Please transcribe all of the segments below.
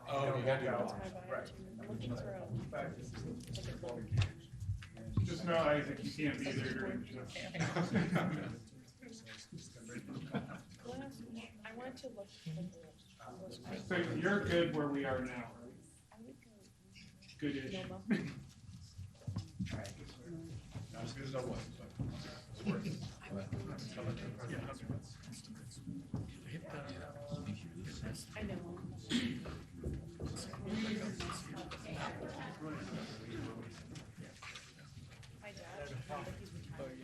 Oh, you gotta do it. Right. I'm looking through. Just know, Isaac, you can't be there during the show. I want to look. So you're good where we are now, right? Good-ish. Not as good as I was, but it's working. I know. My dad, he's retired.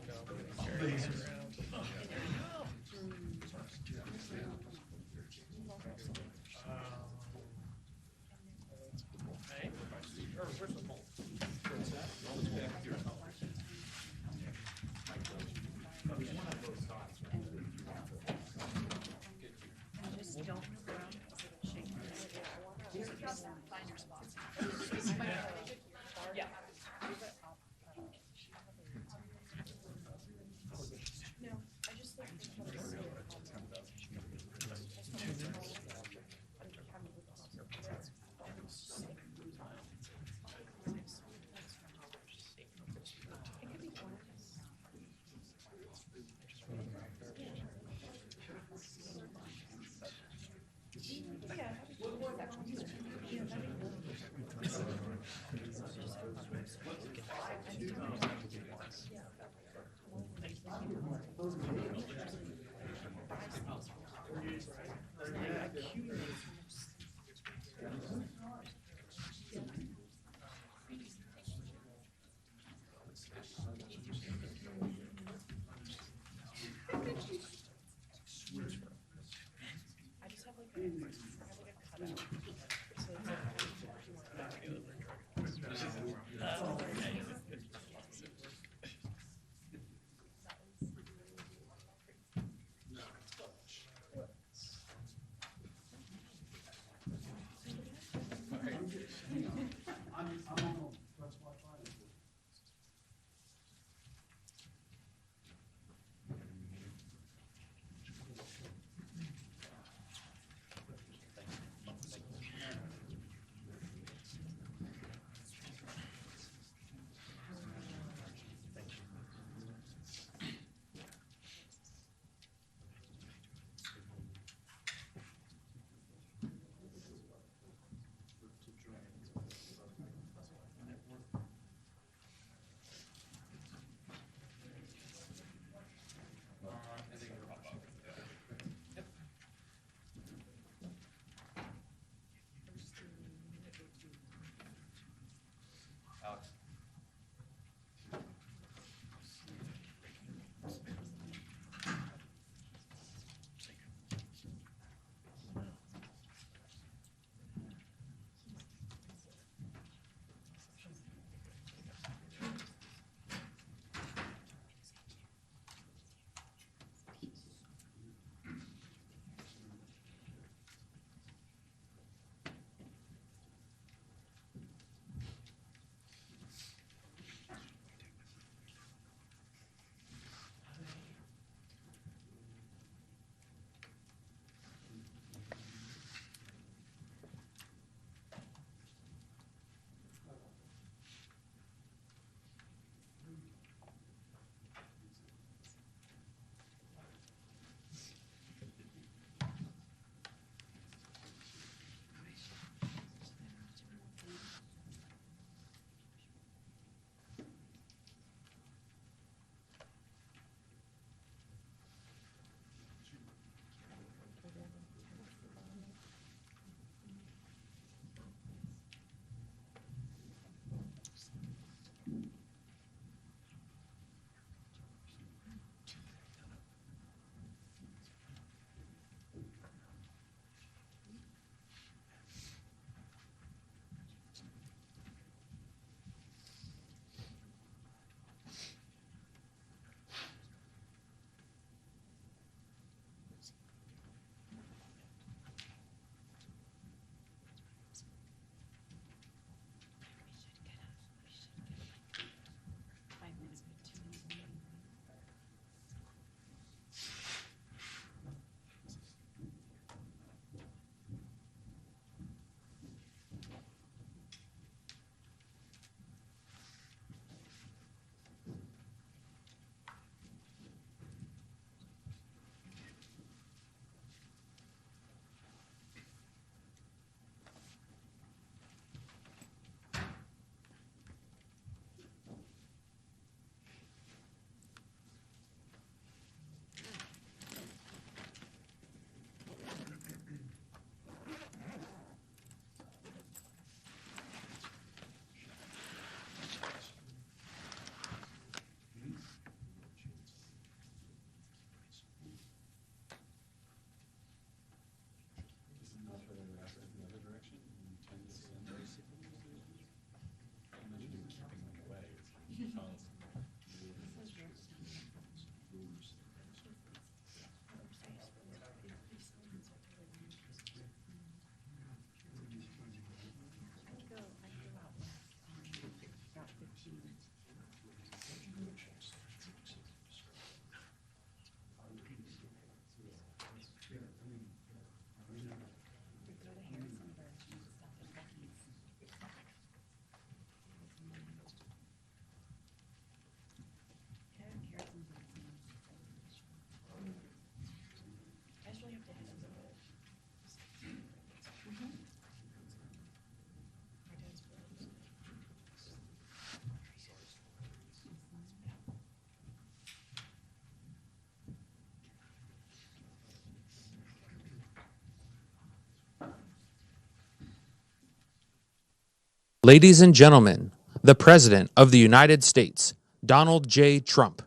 Ladies and gentlemen, the President of the United States, Donald J. Trump.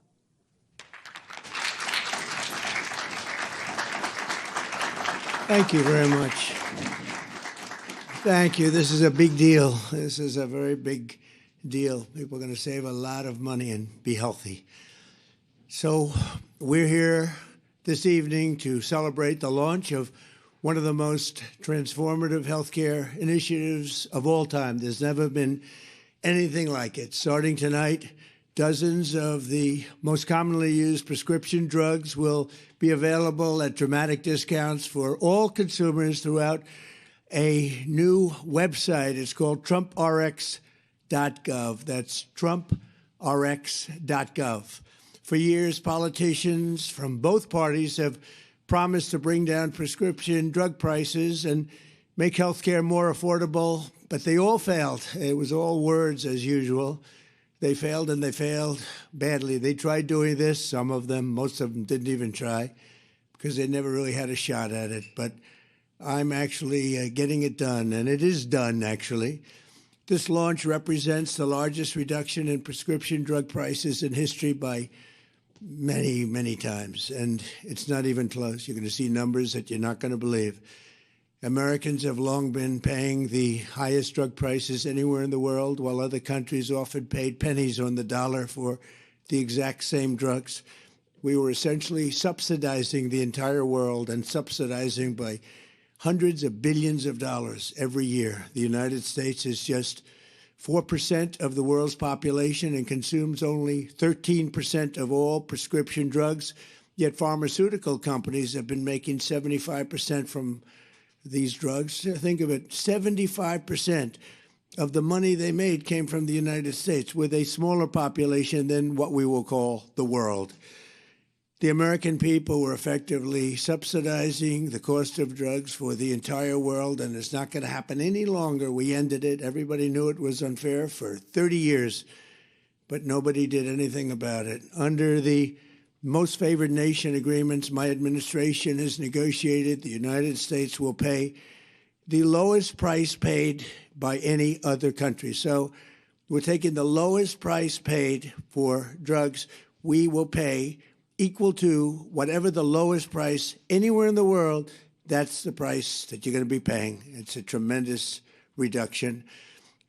Thank you very much. Thank you. This is a big deal. This is a very big deal. People are going to save a lot of money and be healthy. So we're here this evening to celebrate the launch of one of the most transformative healthcare initiatives of all time. There's never been anything like it. Starting tonight, dozens of the most commonly used prescription drugs will be available at dramatic discounts for all consumers throughout a new website. It's called TrumpRx.gov. That's TrumpRx.gov. For years, politicians from both parties have promised to bring down prescription drug prices and make health care more affordable, but they all failed. It was all words as usual. They failed, and they failed badly. They tried doing this, some of them, most of them didn't even try because they never really had a shot at it. But I'm actually getting it done, and it is done, actually. This launch represents the largest reduction in prescription drug prices in history by many, many times, and it's not even close. You're going to see numbers that you're not going to believe. Americans have long been paying the highest drug prices anywhere in the world, while other countries often paid pennies on the dollar for the exact same drugs. We were essentially subsidizing the entire world, and subsidizing by hundreds of billions of dollars every year. The United States is just 4% of the world's population and consumes only 13% of all prescription drugs, yet pharmaceutical companies have been making 75% from these drugs. Think of it, 75% of the money they made came from the United States, with a smaller population than what we will call the world. The American people were effectively subsidizing the cost of drugs for the entire world, and it's not going to happen any longer. We ended it. Everybody knew it was unfair for 30 years, but nobody did anything about it. Under the most favored nation agreements my administration has negotiated, the United States will pay the lowest price paid by any other country. So we're taking the lowest price paid for drugs. We will pay equal to whatever the lowest price anywhere in the world. That's the price that you're going to be paying. It's a tremendous reduction.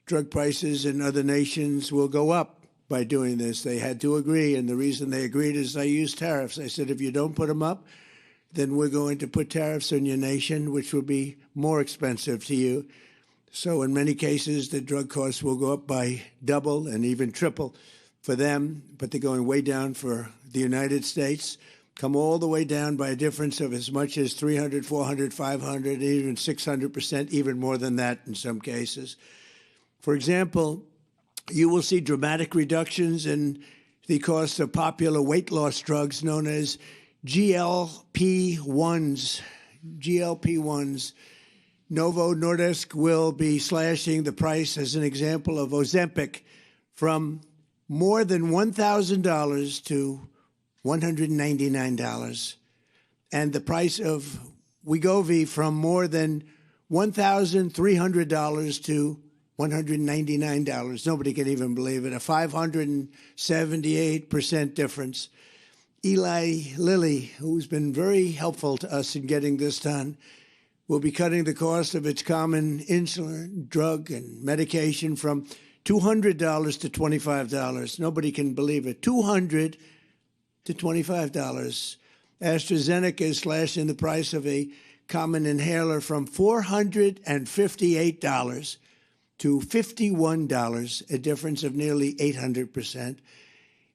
Drug prices in other nations will go up by doing this. They had to agree, and the reason they agreed is I used tariffs. I said, if you don't put them up, then we're going to put tariffs on your nation, which will be more expensive to you. So in many cases, the drug costs will go up by double and even triple for them, but they're going way down for the United States, come all the way down by a difference of as much as 300, 400, 500, even 600%, even more than that in some cases. For example, you will see dramatic reductions in the cost of popular weight loss drugs known as GLP-1s. GLP-1s. Novo Nordisk will be slashing the price, as an example, of Ozempic from more than $1,000 to $199, and the price of Wegovy from more than $1,300 to $199. Nobody can even believe it. A 578% difference. Eli Lilly, who's been very helpful to us in getting this done, will be cutting the cost of its common insulin, drug, and medication from $200 to $25. Nobody can believe it. $200 to $25. AstraZeneca is slashing the price of a common inhaler from $458 to $51, a difference of nearly 800%.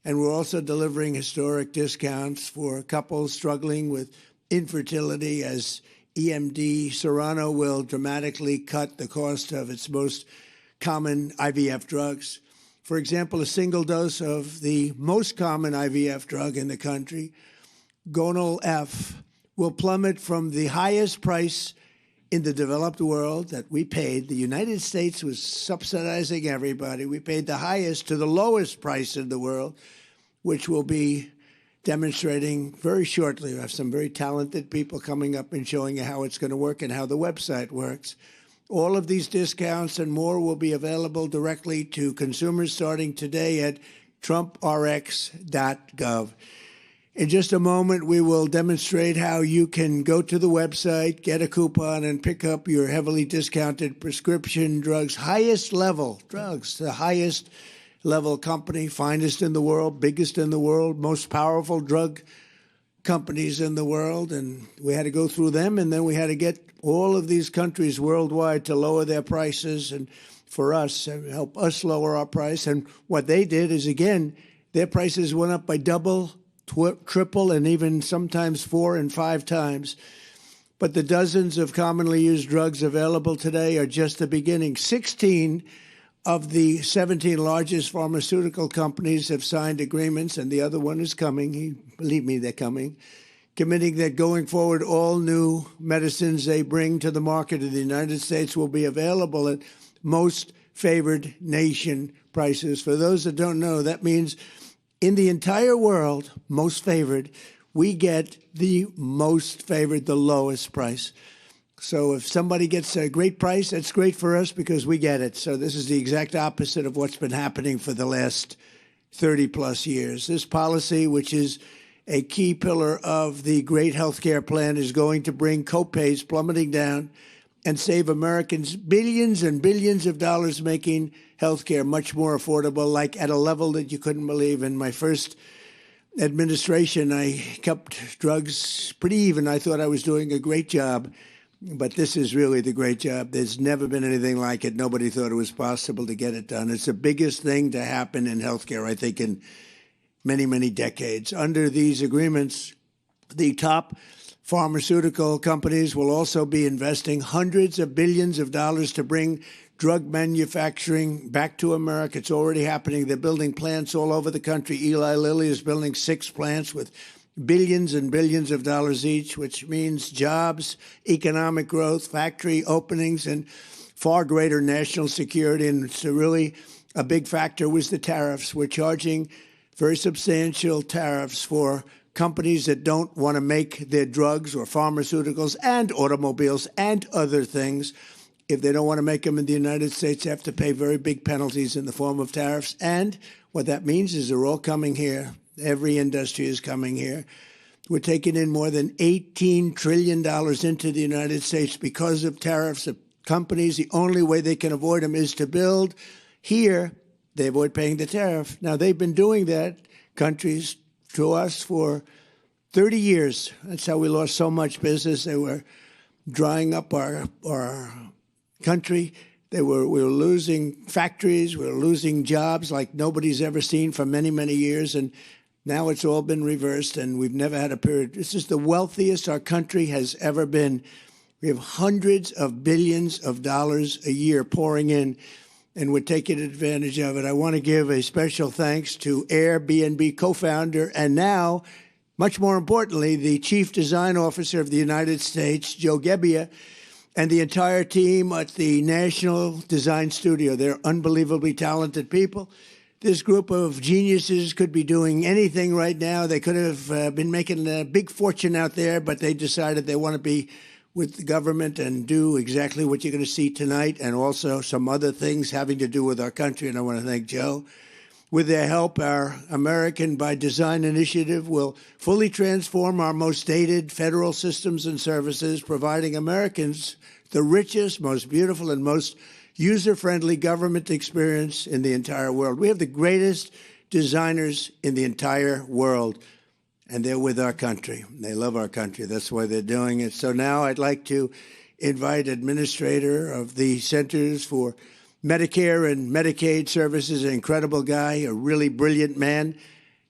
And we're also delivering historic discounts for couples struggling with infertility, as EMD Serrano will dramatically cut the cost of its most common IVF drugs. For example, a single dose of the most common IVF drug in the country, Gonal-F, will plummet from the highest price in the developed world that we paid. The United States was subsidizing everybody. We paid the highest to the lowest price in the world, which will be demonstrating very shortly. We have some very talented people coming up and showing you how it's going to work and how the website works. All of these discounts and more will be available directly to consumers starting today at trumprx.gov. In just a moment, we will demonstrate how you can go to the website, get a coupon, and pick up your heavily discounted prescription drugs, highest level drugs, the highest level company, finest in the world, biggest in the world, most powerful drug companies in the world. And we had to go through them, and then we had to get all of these countries worldwide to lower their prices and for us, help us lower our price. And what they did is, again, their prices went up by double, triple, and even sometimes 4 and 5 times. But the dozens of commonly used drugs available today are just the beginning. 16 of the 17 largest pharmaceutical companies have signed agreements, and the other one is coming. Believe me, they're coming, committing that going forward, all new medicines they bring to the market in the United States will be available at most favored nation prices. For those that don't know, that means in the entire world, most favored, we get the most favored, the lowest price. So if somebody gets a great price, that's great for us because we get it. So this is the exact opposite of what's been happening for the last 30-plus years. This policy, which is a key pillar of the great health care plan, is going to bring copays plummeting down and save Americans billions and billions of dollars, making health care much more affordable, like at a level that you couldn't believe. In my first administration, I kept drugs pretty even. I thought I was doing a great job, but this is really the great job. There's never been anything like it. Nobody thought it was possible to get it done. It's the biggest thing to happen in health care, I think, in many, many decades. Under these agreements, the top pharmaceutical companies will also be investing hundreds of billions of dollars to bring drug manufacturing back to America. It's already happening. They're building plants all over the country. Eli Lilly is building 6 plants with billions and billions of dollars each, which means jobs, economic growth, factory openings, and far greater national security. And it's really a big factor was the tariffs. We're charging very substantial tariffs for companies that don't want to make their drugs or pharmaceuticals and automobiles and other things. If they don't want to make them in the United States, they have to pay very big penalties in the form of tariffs. And what that means is they're all coming here. Every industry is coming here. We're taking in more than $18 trillion into the United States because of tariffs. The companies, the only way they can avoid them is to build here. They avoid paying the tariff. Now, they've been doing that, countries, to us for 30 years. That's how we lost so much business. They were drying up our country. We were losing factories. We were losing jobs like nobody's ever seen for many, many years. And now it's all been reversed, and we've never had a period. This is the wealthiest our country has ever been. We have hundreds of billions of dollars a year pouring in, and we're taking advantage of it. I want to give a special thanks to Airbnb co-founder and now, much more importantly, the Chief Design Officer of the United States, Joe Gebbia, and the entire team at the National Design Studio. They're unbelievably talented people. This group of geniuses could be doing anything right now. They could have been making a big fortune out there, but they decided they want to be with the government and do exactly what you're going to see tonight, and also some other things having to do with our country. And I want to thank Joe. With their help, our American by Design initiative will fully transform our most dated federal systems and services, providing Americans the richest, most beautiful, and most user-friendly government experience in the entire world. We have the greatest designers in the entire world, and they're with our country. They love our country. That's why they're doing it. So now I'd like to invite Administrator of the Centers for Medicare and Medicaid Services, an incredible guy, a really brilliant man,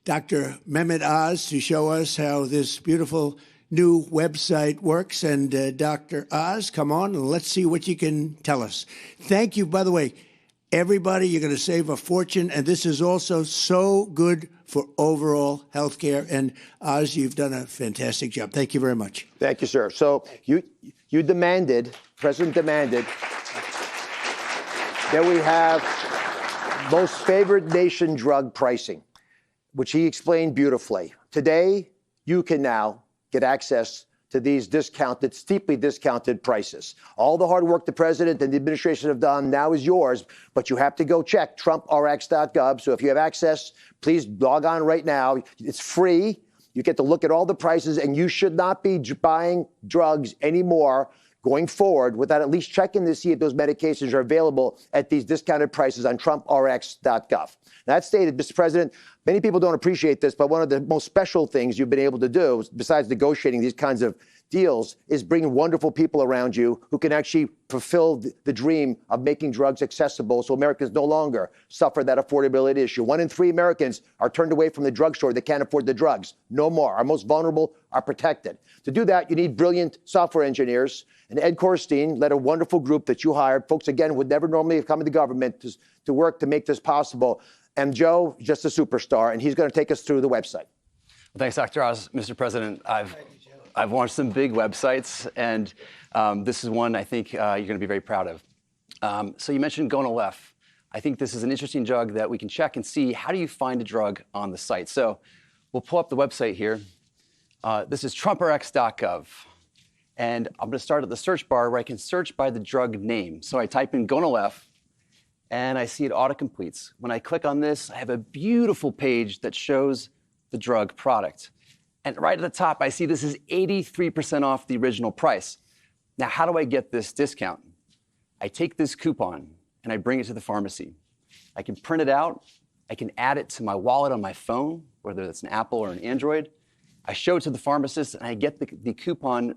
Dr. Mehmet Oz, to show us how this beautiful new website works. And Dr. Oz, come on and let's see what you can tell us. Thank you, by the way, everybody. You're going to save a fortune, and this is also so good for overall health care. And Oz, you've done a fantastic job. Thank you very much. Thank you, sir. So you demanded, President demanded, that we have most favored nation drug pricing, which he explained beautifully. Today, you can now get access to these discounted, steeply discounted prices. All the hard work the president and the administration have done now is yours, but you have to go check TrumpRx.gov. So if you have access, please log on right now. It's free. You get to look at all the prices, and you should not be buying drugs anymore going forward without at least checking to see if those medications are available at these discounted prices on TrumpRx.gov. That stated, Mr. President, many people don't appreciate this, but one of the most special things you've been able to do, besides negotiating these kinds of deals, is bringing wonderful people around you who can actually fulfill the dream of making drugs accessible so Americans no longer suffer that affordability issue. 1 in 3 Americans are turned away from the drugstore. They can't afford the drugs. No more. Our most vulnerable are protected. To do that, you need brilliant software engineers. And Ed Korstein led a wonderful group that you hired. Folks, again, would never normally have come into government to work to make this possible. And Joe, just a superstar, and he's going to take us through the website. Well, thanks, Dr. Oz. Mr. President, I've launched some big websites, and this is one I think you're going to be very proud of. So you mentioned Gonal-f. I think this is an interesting drug that we can check and see how do you find a drug on the site. So we'll pull up the website here. This is TrumpRx.gov. And I'm going to start at the search bar where I can search by the drug name. So I type in Gonal-f, and I see it autocompletes. When I click on this, I have a beautiful page that shows the drug product. And right at the top, I see this is 83% off the original price. Now, how do I get this discount? I take this coupon and I bring it to the pharmacy. I can print it out. I can add it to my wallet on my phone, whether it's an Apple or an Android. I show it to the pharmacist and I get the coupon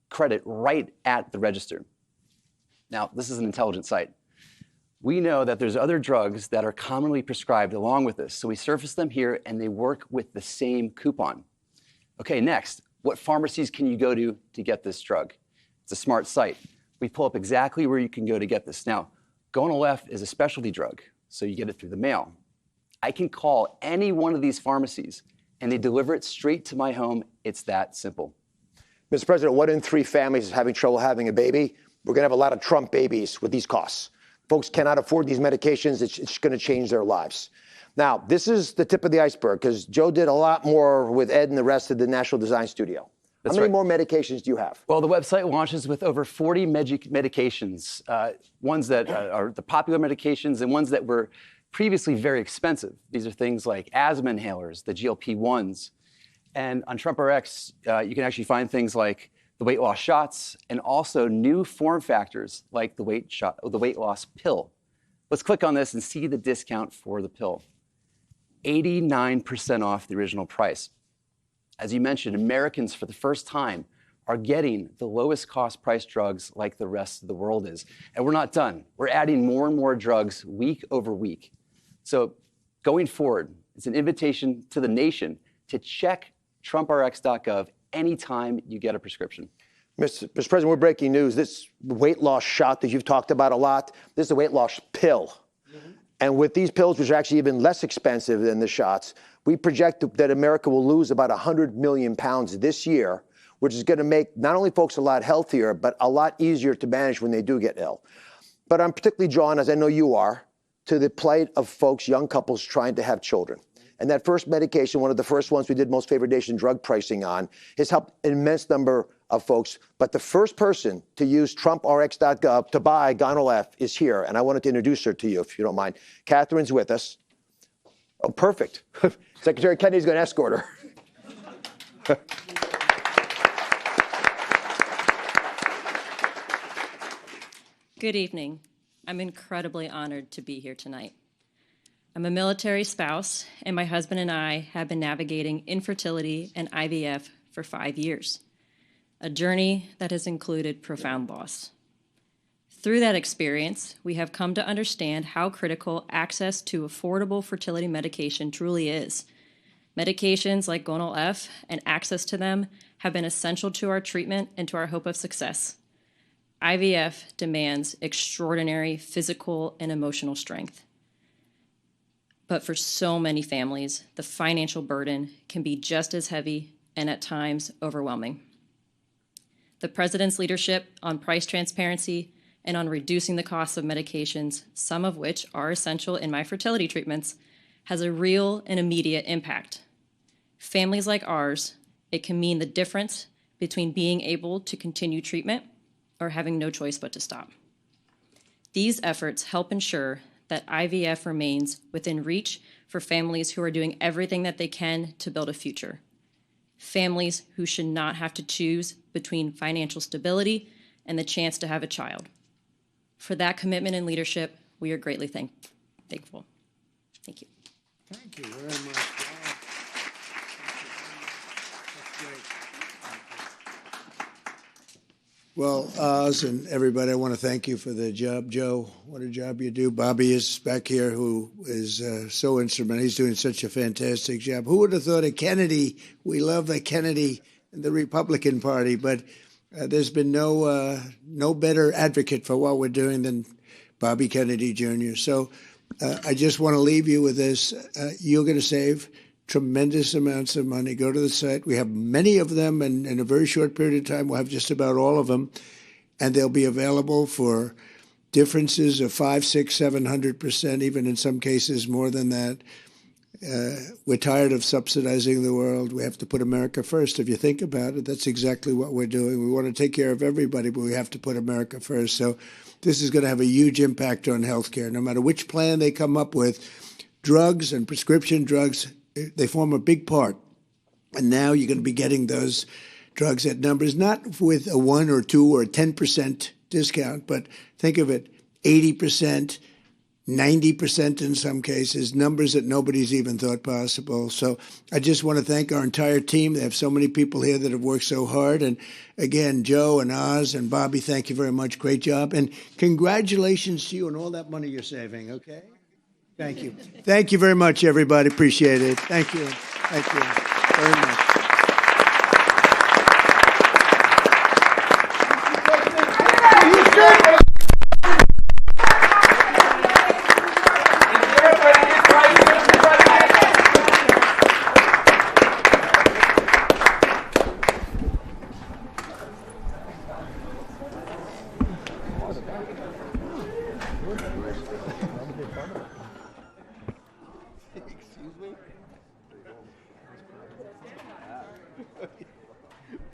credit right at the register. Now, this is an intelligent site. We know that there's other drugs that are commonly prescribed along with this. So we surface them here and they work with the same coupon. Okay, next, what pharmacies can you go to get this drug? It's a smart site. We pull up exactly where you can go to get this. Now, Gonal-f is a specialty drug, so you get it through the mail. I can call any one of these pharmacies and they deliver it straight to my home. It's that simple. Mr. President, 1 in 3 families is having trouble having a baby. We're going to have a lot of Trump babies with these costs. Folks cannot afford these medications. It's going to change their lives. Now, this is the tip of the iceberg, because Joe did a lot more with Ed and the rest of the National Design Studio. How many more medications do you have? Well, the website launches with over 40 medications, ones that are the popular medications and ones that were previously very expensive. These are things like asthma inhalers, the GLP-1s. And on TrumpRx, you can actually find things like the weight loss shots and also new form factors like the weight loss pill. Let's click on this and see the discount for the pill. 89% off the original price. As you mentioned, Americans for the first time are getting the lowest cost price drugs like the rest of the world is. And we're not done. We're adding more and more drugs week over week. So going forward, it's an invitation to the nation to check TrumpRx.gov anytime you get a prescription. Mr. President, we're breaking news. This weight loss shot that you've talked about a lot, this is a weight loss pill. And with these pills, which are actually even less expensive than the shots, we project that America will lose about 100 million pounds this year, which is going to make not only folks a lot healthier, but a lot easier to manage when they do get ill. But I'm particularly drawn, as I know you are, to the plight of folks, young couples trying to have children. And that first medication, one of the first ones we did most favored nation drug pricing on, has helped an immense number of folks. But the first person to use TrumpRx.gov to buy Gonal-f is here. And I wanted to introduce her to you, if you don't mind. Catherine's with us. Oh, perfect. Secretary Kennedy's going to escort her. Good evening. I'm incredibly honored to be here tonight. I'm a military spouse, and my husband and I have been navigating infertility and IVF for 5 years, a journey that has included profound loss. Through that experience, we have come to understand how critical access to affordable fertility medication truly is. Medications like Gonal-f and access to them have been essential to our treatment and to our hope of success. IVF demands extraordinary physical and emotional strength. But for so many families, the financial burden can be just as heavy and at times overwhelming. The President's leadership on price transparency and on reducing the cost of medications, some of which are essential in my fertility treatments, has a real and immediate impact. Families like ours, it can mean the difference between being able to continue treatment or having no choice but to stop. These efforts help ensure that IVF remains within reach for families who are doing everything that they can to build a future. Families who should not have to choose between financial stability and the chance to have a child. For that commitment and leadership, we are greatly thankful. Thank you. Thank you very much. Wow. That's great. Well, Oz and everybody, I want to thank you for the job. Joe, what a job you do. Bobby is back here, who is so instrumental. He's doing such a fantastic job. Who would have thought of Kennedy? We love the Kennedy and the Republican Party, but there's been no better advocate for what we're doing than Bobby Kennedy Jr. So I just want to leave you with this. You're going to save tremendous amounts of money. Go to the site. We have many of them, and in a very short period of time, we'll have just about all of them, and they'll be available for differences of 5, 6, 700%, even in some cases more than that. We're tired of subsidizing the world. We have to put America first. If you think about it, that's exactly what we're doing. We want to take care of everybody, but we have to put America first. So this is going to have a huge impact on healthcare. No matter which plan they come up with, drugs and prescription drugs, they form a big part. And now you're going to be getting those drugs at numbers, not with a 1 or 2 or 10% discount, but think of it, 80%, 90% in some cases, numbers that nobody's even thought possible. So I just want to thank our entire team. They have so many people here that have worked so hard. And again, Joe and Oz and Bobby, thank you very much. Great job. And congratulations to you on all that money you're saving, okay? Thank you. Thank you very much, everybody. Appreciate it. Thank you. Thank you very much. Excuse me?